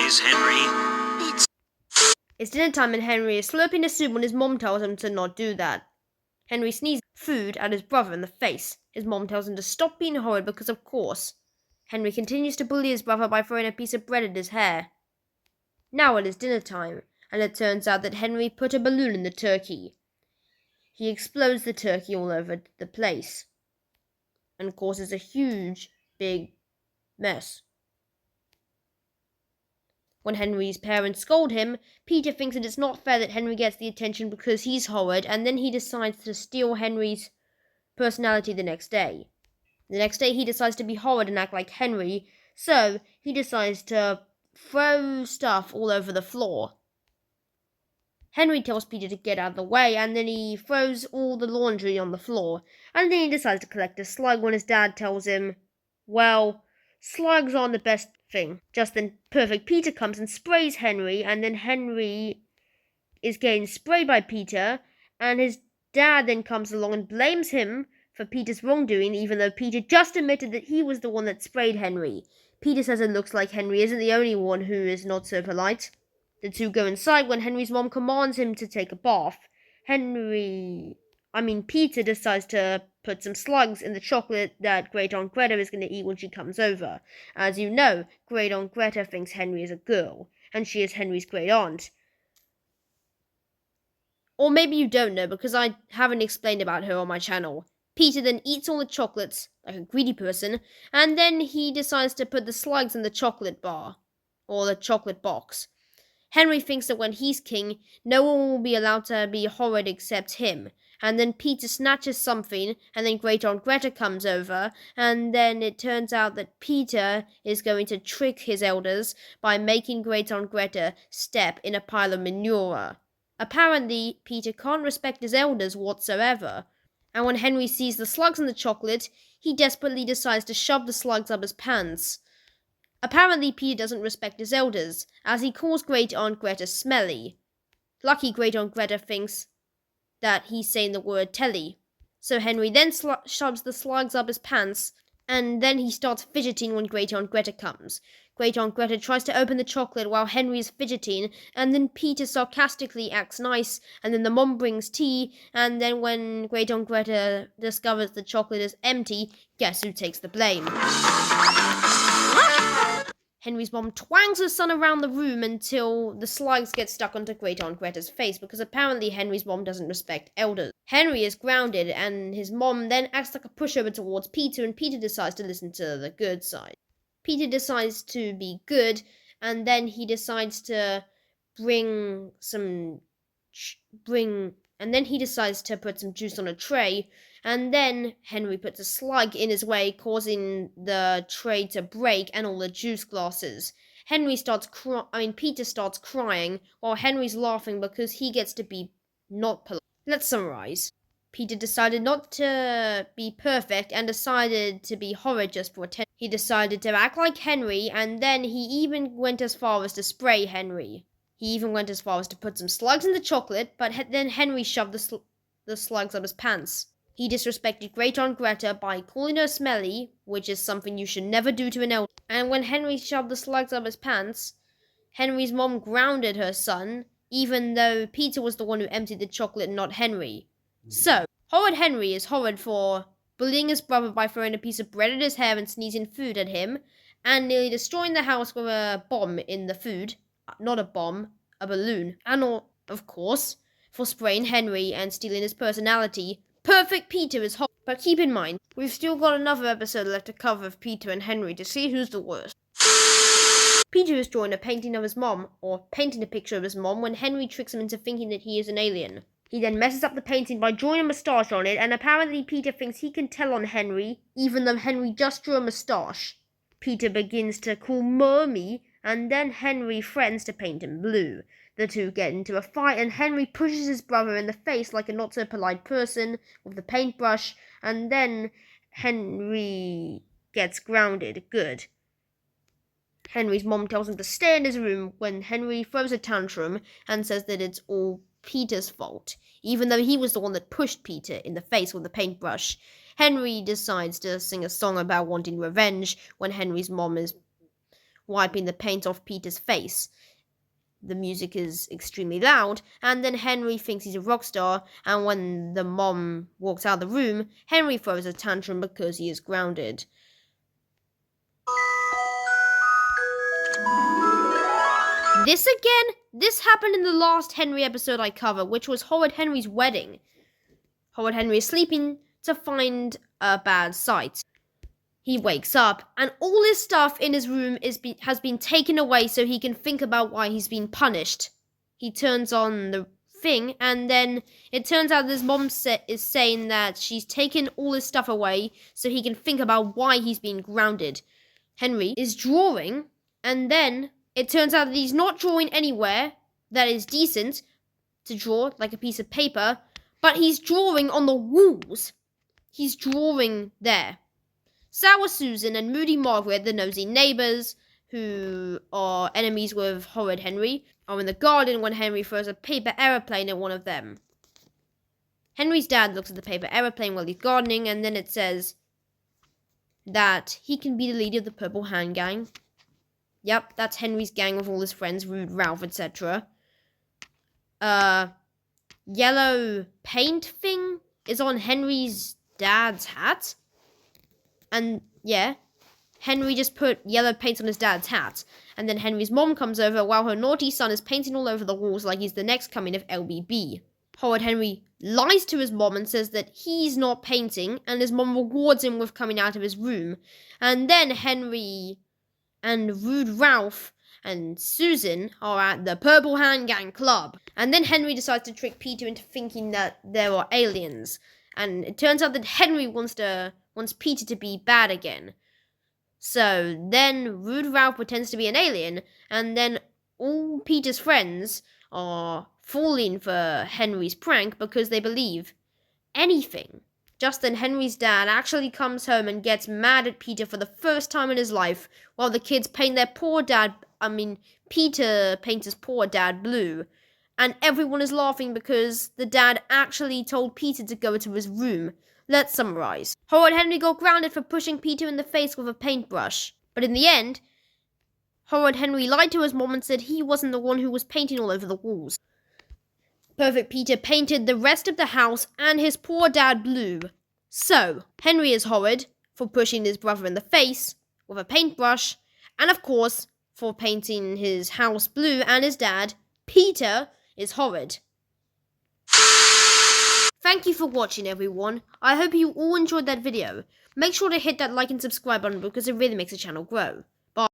Please, Henry. It's dinner time and Henry is slurping the soup when his mom tells him to not do that. Henry sneezes food at his brother in the face. His mom tells him to stop being horrid because of course. Henry continues to bully his brother by throwing a piece of bread at his hair. Now it is dinner time, and it turns out that Henry put a balloon in the turkey. He explodes the turkey all over the place and causes a huge, big mess. When Henry's parents scold him, Peter thinks that it's not fair that Henry gets the attention because he's horrid, and then he decides to steal Henry's personality the next day. The next day he decides to be horrid and act like Henry, so he decides to throw stuff all over the floor. Henry tells Peter to get out of the way, and then he throws all the laundry on the floor, and then he decides to collect a slug when his dad tells him, well, slugs aren't the best thing. Just then, Perfect Peter comes and sprays Henry, and then Henry is getting sprayed by Peter, and his dad then comes along and blames him for Peter's wrongdoing, even though Peter just admitted that he was the one that sprayed Henry. Peter says it looks like Henry isn't the only one who is not so polite. The two go inside when Henry's mom commands him to take a bath. Peter decides to put some slugs in the chocolate that Great Aunt Greta is going to eat when she comes over. As you know, Great Aunt Greta thinks Henry is a girl, and she is Henry's great aunt. Or maybe you don't know because I haven't explained about her on my channel. Peter then eats all the chocolates, like a greedy person, and then he decides to put the slugs in the chocolate bar, or the chocolate box. Henry thinks that when he's king, no one will be allowed to be horrid except him. And then Peter snatches something, and then Great Aunt Greta comes over, and then it turns out that Peter is going to trick his elders by making Great Aunt Greta step in a pile of manure. Apparently, Peter can't respect his elders whatsoever. And when Henry sees the slugs in the chocolate, he desperately decides to shove the slugs up his pants. Apparently, Peter doesn't respect his elders, as he calls Great Aunt Greta smelly. Lucky Great Aunt Greta thinks that he's saying the word telly. So Henry then shoves the slugs up his pants, and then he starts fidgeting when Great Aunt Greta comes. Great Aunt Greta tries to open the chocolate while Henry is fidgeting, and then Peter sarcastically acts nice, and then the mom brings tea, and then when Great Aunt Greta discovers the chocolate is empty, guess who takes the blame? Henry's mom twangs her son around the room until the slugs get stuck onto Great Aunt Greta's face because apparently Henry's mom doesn't respect elders. Henry is grounded and his mom then acts like a pushover towards Peter and Peter decides to listen to the good side. Peter decides to be good and then he decides to put some juice on a tray, and then Henry puts a slug in his way, causing the tray to break and all the juice glasses. Peter starts crying, while Henry's laughing because he gets to be not polite. Let's summarize. Peter decided not to be perfect and decided to be horrid just for attention. He decided to act like Henry, and then he even went as far as to spray Henry. He even went as far as to put some slugs in the chocolate, but then Henry shoved the slugs up his pants. He disrespected Great Aunt Greta by calling her smelly, which is something you should never do to an elder. And when Henry shoved the slugs up his pants, Henry's mom grounded her son, even though Peter was the one who emptied the chocolate and not Henry. So, Horrid Henry is horrid for bullying his brother by throwing a piece of bread at his hair and sneezing food at him, and nearly destroying the house with a bomb in the food. Not a bomb, a balloon. And, of course, for spraying Henry and stealing his personality, Perfect Peter is hot. But keep in mind, we've still got another episode left to cover of Peter and Henry to see who's the worst. Peter is drawing a painting of his mom, or painting a picture of his mom, when Henry tricks him into thinking that he is an alien. He then messes up the painting by drawing a moustache on it, and apparently Peter thinks he can tell on Henry, even though Henry just drew a moustache. Peter begins to call Mommy, and then Henry threatens to paint him blue. The two get into a fight, and Henry pushes his brother in the face like a not-so-polite person with the paintbrush, and then Henry gets grounded. Good. Henry's mom tells him to stay in his room when Henry throws a tantrum and says that it's all Peter's fault, even though he was the one that pushed Peter in the face with the paintbrush. Henry decides to sing a song about wanting revenge when Henry's mom is wiping the paint off Peter's face. The music is extremely loud, and then Henry thinks he's a rock star, and when the mom walks out of the room, Henry throws a tantrum because he is grounded. This happened in the last Henry episode I covered, which was Horid Henry's wedding. Horid Henry is sleeping to find a bad sight. He wakes up, and all his stuff in his room has been taken away so he can think about why he's been punished. He turns on the thing, and then it turns out his mom is saying that she's taken all his stuff away so he can think about why he's been grounded. Henry is drawing, and then it turns out that he's not drawing anywhere that is decent to draw, like a piece of paper, but he's drawing on the walls. He's drawing there. Sour Susan and Moody Margaret, the nosy neighbours, who are enemies with Horid Henry, are in the garden when Henry throws a paper aeroplane at one of them. Henry's dad looks at the paper aeroplane while he's gardening, and then it says that he can be the leader of the Purple Hand Gang. Yep, that's Henry's gang with all his friends, Rude, Ralph, etc. Yellow paint thing is on Henry's dad's hat. And yeah, Henry just put yellow paint on his dad's hat. And then Henry's mom comes over while her naughty son is painting all over the walls like he's the next coming of LBB. Horid Henry lies to his mom and says that he's not painting, and his mom rewards him with coming out of his room. And then Henry and Rude Ralph and Susan are at the Purple Hand Gang Club. And then Henry decides to trick Peter into thinking that there are aliens. And it turns out that Henry wants Peter to be bad again. So then Rude Ralph pretends to be an alien, and then all Peter's friends are falling for Henry's prank because they believe anything. Just then Henry's dad actually comes home and gets mad at Peter for the first time in his life, while the kids paint Peter paints his poor dad blue. And everyone is laughing because the dad actually told Peter to go into his room. Let's summarize. Horid Henry got grounded for pushing Peter in the face with a paintbrush. But in the end, Horid Henry lied to his mom and said he wasn't the one who was painting all over the walls. Perfect Peter painted the rest of the house and his poor dad blue. So, Henry is Horid for pushing his brother in the face with a paintbrush, and of course, for painting his house blue, and his dad, Peter, is Horid. Thank you for watching, everyone. I hope you all enjoyed that video. Make sure to hit that like and subscribe button because it really makes the channel grow. Bye.